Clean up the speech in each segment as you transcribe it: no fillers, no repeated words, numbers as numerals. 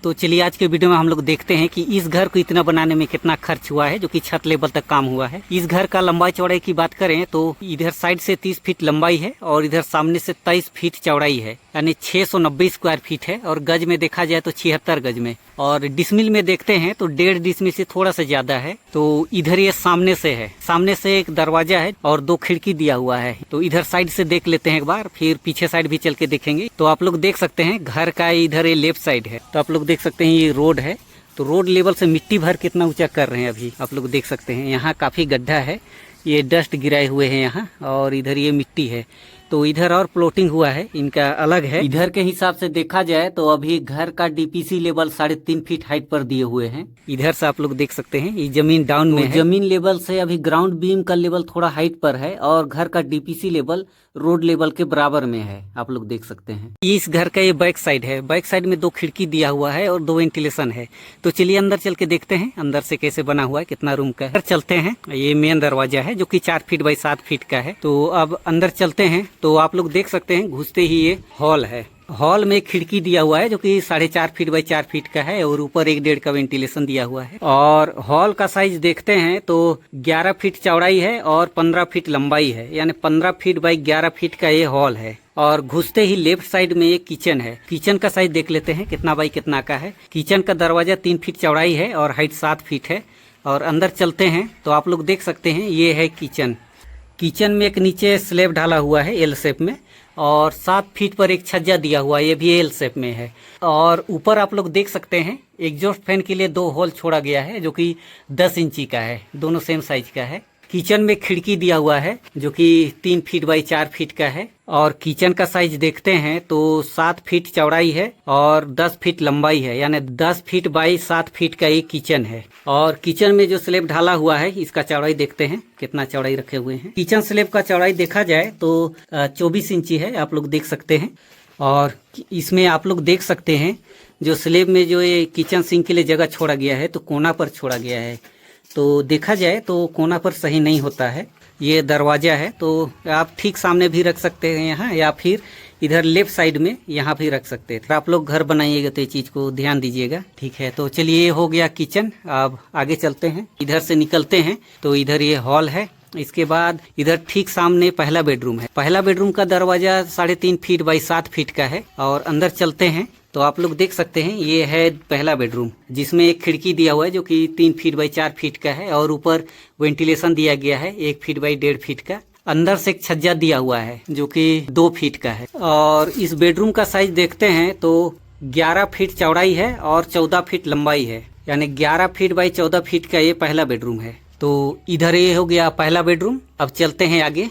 तो चलिए आज के वीडियो में हम लोग देखते हैं कि इस घर को इतना बनाने में कितना खर्च हुआ है, जो कि छत लेवल तक काम हुआ है। इस घर का लंबाई चौड़ाई की बात करें तो इधर साइड से 30 फीट लंबाई है और इधर सामने से 23 फीट चौड़ाई है, यानी 690 स्क्वायर फीट है। और गज में देखा जाए तो 76 गज में, और डिसमिल में देखते हैं तो 1.5 डिसमिल से थोड़ा सा ज्यादा है। तो इधर ये सामने से है, सामने से एक दरवाजा है और 2 खिड़की दिया हुआ है। तो इधर साइड से देख लेते हैं एक बार, फिर पीछे साइड भी चल के देखेंगे। तो आप लोग देख सकते हैं घर का इधर ये लेफ्ट साइड है। तो आप लोग देख सकते हैं ये रोड है, तो रोड लेवल से मिट्टी भर कितना ऊंचा कर रहे हैं अभी आप लोग देख सकते हैं। यहाँ काफी गड्ढा है, ये डस्ट गिराए हुए हैं यहाँ, और इधर ये मिट्टी है। तो इधर और प्लॉटिंग हुआ है, इनका अलग है। इधर के हिसाब से देखा जाए तो अभी घर का डीपीसी लेवल 3.5 फीट हाइट पर दिए हुए हैं। इधर से आप लोग देख सकते हैं ये जमीन डाउन में है। जमीन लेवल से अभी ग्राउंड बीम का लेवल थोड़ा हाइट पर है, और घर का डीपीसी लेवल रोड लेवल के बराबर में है, आप लोग देख सकते हैं। इस घर का ये बैक साइड है, बैक साइड में 2 खिड़की दिया हुआ है और 2 वेंटिलेशन है। तो चलिए अंदर चल के देखते हैं अंदर से कैसे बना हुआ है, कितना रूम का है। चलते हैं, ये मेन दरवाजा है जो कि 4 फीट बाई 7 फीट का है। तो अब अंदर चलते हैं, तो आप लोग देख सकते हैं घुसते ही ये हॉल है। हॉल में एक खिड़की दिया हुआ है जो कि 4.5 फीट बाई 4 फीट का है, और ऊपर 1.5 का वेंटिलेशन दिया हुआ है। और हॉल का साइज देखते हैं तो 11 फीट चौड़ाई है और 15 फीट लंबाई है, यानी 15 फीट बाई 11 फीट का ये हॉल है। और घुसते ही लेफ्ट साइड में एक किचन है। किचन का साइज देख लेते हैं कितना बाई कितना का है। किचन का दरवाजा 3 फीट चौड़ाई है और हाइट 7 फीट है। और अंदर चलते हैं तो आप लोग देख सकते हैं ये है किचन। किचन में एक नीचे स्लैब ढाला हुआ है एल शेप में, और 7 फीट पर एक छज्जा दिया हुआ है, ये भी एल शेप में है। और ऊपर आप लोग देख सकते हैं एग्जॉस्ट फैन के लिए 2 होल छोड़ा गया है जो कि 10 इंची का है, दोनों सेम साइज का है। किचन में खिड़की दिया हुआ है जो कि 3 फीट बाई 4 फीट का है। और किचन का साइज देखते हैं तो 7 फीट चौड़ाई है और 10 फीट लंबाई है, यानी 10 फीट बाई 7 फीट का एक किचन है। और किचन में जो स्लैब ढाला हुआ है इसका चौड़ाई देखते हैं कितना चौड़ाई रखे हुए हैं। किचन स्लैब का चौड़ाई देखा जाए तो 24 इंची है, आप लोग देख सकते हैं। और इसमें आप लोग देख सकते हैं जो स्लैब में जो ये किचन सिंक के लिए जगह छोड़ा गया है तो कोना पर छोड़ा गया है। तो देखा जाए तो कोना पर सही नहीं होता है। ये दरवाजा है तो आप ठीक सामने भी रख सकते हैं यहाँ, या फिर इधर लेफ्ट साइड में यहाँ भी रख सकते हैं। आप लोग घर बनाइएगा तो ये चीज को ध्यान दीजिएगा, ठीक है। तो चलिए ये हो गया किचन। अब आगे चलते हैं, इधर से निकलते हैं तो इधर ये हॉल है। इसके बाद इधर ठीक सामने पहला बेडरूम है। पहला बेडरूम का दरवाजा 3.5 फीट बाई 7 फीट का है। और अंदर चलते हैं तो आप लोग देख सकते हैं ये है पहला बेडरूम, जिसमें एक खिड़की दिया हुआ है जो कि 3 फीट बाई 4 फीट का है, और ऊपर वेंटिलेशन दिया गया है 1 फीट बाई 1.5 फीट का। अंदर से एक छज्जा दिया हुआ है जो कि 2 फीट का है। और इस बेडरूम का साइज देखते हैं तो 11 फीट चौड़ाई है और 14 फीट लंबाई है, यानी 11 फीट बाई 14 फीट का ये पहला बेडरूम है। तो इधर ये हो गया पहला बेडरूम। अब चलते हैं आगे,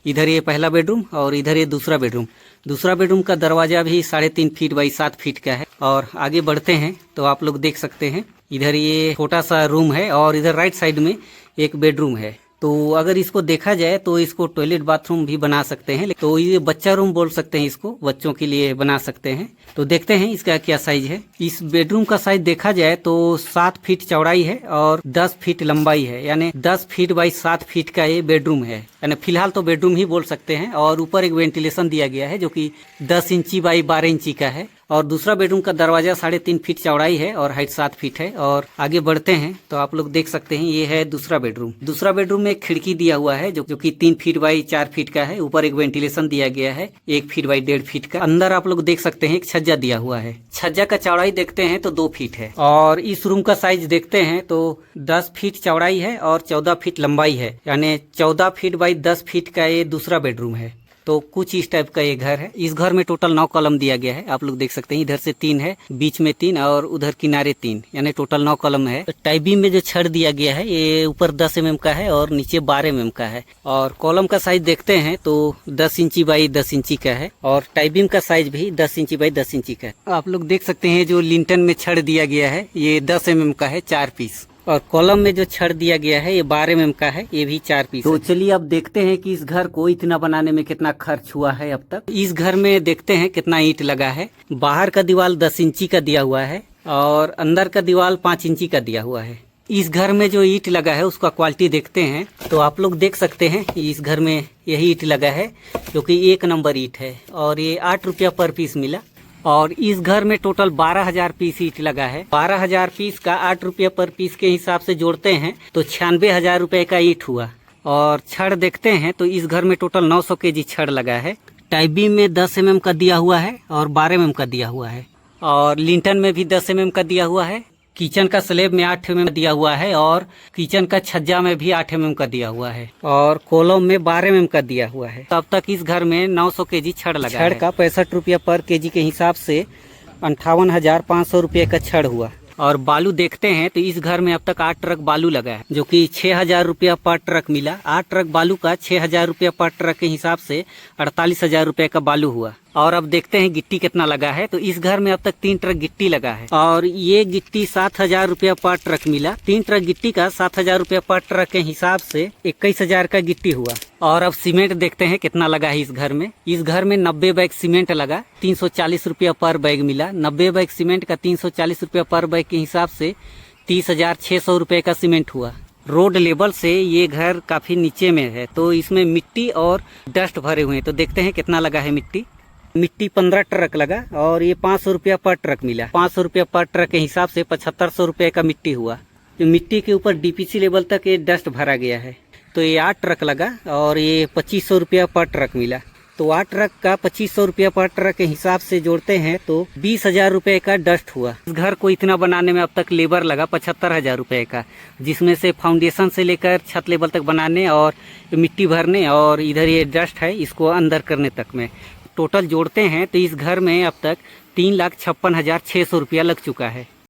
इधर ये पहला बेडरूम और इधर ये दूसरा बेडरूम। दूसरा बेडरूम का दरवाजा भी 3.5 फीट बाई 7 फीट का है। और आगे बढ़ते हैं तो आप लोग देख सकते हैं इधर ये छोटा सा रूम है, और इधर राइट साइड में एक बेडरूम है। तो अगर इसको देखा जाए तो इसको टॉयलेट बाथरूम भी बना सकते हैं, तो ये बच्चा रूम बोल सकते हैं, इसको बच्चों के लिए बना सकते हैं। तो देखते हैं इसका क्या साइज है। इस बेडरूम का साइज देखा जाए तो 7 फीट चौड़ाई है और 10 फीट लंबाई है, यानी 10 फीट बाई 7 फीट का ये बेडरूम है, यानी फिलहाल तो बेडरूम ही बोल सकते हैं। और ऊपर एक वेंटिलेशन दिया गया है जो कि 10 इंची बाई 12 इंची का है। और दूसरा बेडरूम का दरवाजा 3.5 फीट चौड़ाई है और हाइट 7 फीट है। और आगे बढ़ते हैं तो आप लोग देख सकते हैं ये है दूसरा बेडरूम। दूसरा बेडरूम में एक खिड़की दिया हुआ है जो कि 3 फीट बाई 4 फीट का है। ऊपर एक वेंटिलेशन दिया गया है 1 फीट बाई 1.5 फीट का। अंदर आप लोग देख सकते हैं एक छज्जा दिया हुआ है। छज्जा का चौड़ाई देखते हैं तो 2 फीट है। और इस रूम का साइज देखते हैं तो 10 फीट चौड़ाई है और 14 फीट लंबाई है, यानी 14 फीट बाई 10 फीट का ये दूसरा बेडरूम है। तो कुछ इस टाइप का ये घर है। इस घर में टोटल 9 कॉलम दिया गया है, आप लोग देख सकते हैं। इधर से 3 है, बीच में 3 और उधर किनारे 3, यानी टोटल 9 कॉलम है। टाई बीम में जो छड़ दिया गया है ये ऊपर 10 mm का है और नीचे 12 mm का है। और कॉलम का साइज देखते हैं तो 10 इंची बाई 10 इंची का है, और टाई बीम का साइज भी 10 इंची बाई 10 इंची का है। आप लोग देख सकते हैं जो लिंटन में छड़ दिया गया है ये 10 mm का है, 4 पीस। और कॉलम में जो छड़ दिया गया है ये 12 mm का है, ये भी 4 पीस। तो चलिए अब देखते हैं कि इस घर को इतना बनाने में कितना खर्च हुआ है अब तक। इस घर में देखते हैं कितना ईंट लगा है। बाहर का दीवार 10 इंची का दिया हुआ है और अंदर का दीवार 5 इंची का दिया हुआ है। इस घर में जो ईंट लगा है उसका क्वालिटी देखते हैं तो आप लोग देख सकते हैं इस घर में यही ईंट लगा है जो कि 1 नंबर ईंट है, और ये 8 रुपया पर पीस मिला। और इस घर में टोटल 12,000 पीस ईंट लगा है। 12,000 पीस का 8 रुपये पर पीस के हिसाब से जोड़ते हैं तो 96,000 रुपये का ईंट हुआ। और छड़ देखते हैं तो इस घर में टोटल 900 केजी छड़ लगा है। टाई बीम में 10 mm का दिया हुआ है और 12 mm का दिया हुआ है, और लिंटन में भी 10 mm का दिया हुआ है। किचन का स्लेब में 8 mm दिया हुआ है, और किचन का छज्जा में भी 8 mm का दिया हुआ है, और कॉलम में 12 mm का दिया हुआ है। अब तक इस घर में 900 केजी छड़ लगा है। छड़ का 65 रुपये पर केजी के हिसाब से 58,500 रुपये का छड़ हुआ। और बालू देखते हैं तो इस घर में अब तक 8 ट्रक बालू लगा है, जो कि 6,000 रुपया पर ट्रक मिला। 8 ट्रक बालू का 6,000 रुपया पर ट्रक के हिसाब से 48,000 रुपये का बालू हुआ। और अब देखते हैं गिट्टी कितना लगा है। तो इस घर में अब तक 3 ट्रक गिट्टी लगा है, और ये गिट्टी 7,000 रुपया पर ट्रक मिला। 3 ट्रक गिट्टी का 7,000 रुपया पर ट्रक के हिसाब से 21,000 का गिट्टी हुआ। और अब सीमेंट देखते हैं कितना लगा है इस घर में। इस घर में 90 बैग सीमेंट लगा, 340 रुपया पर बैग मिला। 90 बैग सीमेंट का 340 रुपया पर बैग के हिसाब से 30,600 रुपये का सीमेंट हुआ। रोड लेवल से ये घर काफी नीचे में है, तो इसमें मिट्टी और डस्ट भरे हुए हैं। तो देखते हैं कितना लगा है मिट्टी। 15 ट्रक लगा, और ये 500 रुपया पर ट्रक मिला। 500 रुपया पर ट्रक के हिसाब से 7,500 रुपये का मिट्टी हुआ। जो मिट्टी के ऊपर डीपीसी लेवल तक ये डस्ट भरा गया है। तो ये 8 ट्रक लगा, और ये 2,500 रुपया पर ट्रक मिला। तो 8 ट्रक का 2,500 रुपया पर ट्रक के हिसाब से जोड़ते हैं तो 20,000 रुपये का डस्ट हुआ। इस घर को इतना बनाने में अब तक लेबर लगा 75,000 रुपये का, जिसमें से फाउंडेशन से लेकर छत लेवल तक बनाने और मिट्टी भरने, और इधर ये डस्ट है इसको अंदर करने तक में टोटल जोड़ते हैं तो इस घर में अब तक 3,56,600 रुपया लग चुका है।